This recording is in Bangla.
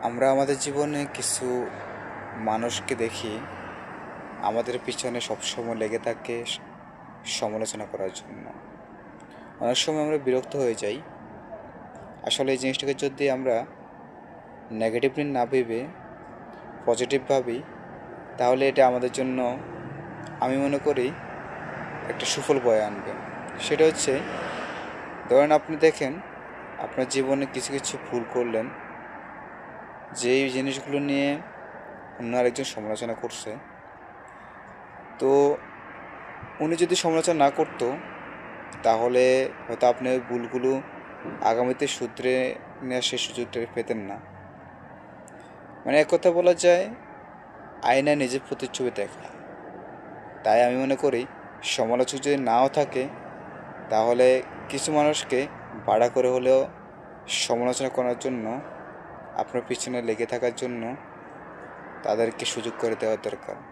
আমরা আমাদের জীবনে কিছু মানুষকে দেখি আমাদের পিছনে সবসময় লেগে থাকে সমালোচনা করার জন্য। অনেক সময় আমরা বিরক্ত হয়ে যাই। আসলে এই জিনিসটাকে যদি আমরা নেগেটিভলি না ভেবে পজিটিভ ভাবি, তাহলে এটা আমাদের জন্য আমি মনে করি একটা সুফল বয়ে আনবে। সেটা হচ্ছে, ধরেন আপনি দেখেন আপনার জীবনে কিছু কিছু ভুল করলেন, যেই জিনিসগুলো নিয়ে অন্য আরেকজন সমালোচনা করছে। তো উনি যদি সমালোচনা না করতো, তাহলে হয়তো আপনি ওই ভুলগুলো আগামীতে শুধরে নেওয়ার সেই সুযোগটা পেতেন না। মানে এক কথা বলা যায়, আয়নায় নিজের প্রতিচ্ছবি দেখা। তাই আমি মনে করি সমালোচক যদি নাও থাকে, তাহলে কিছু মানুষকে ভাড়া করে হলেও সমালোচনা করার জন্য, আপনার পিছনে লেগে থাকার জন্য তাদেরকে সুযোগ করে দেওয়া দরকার।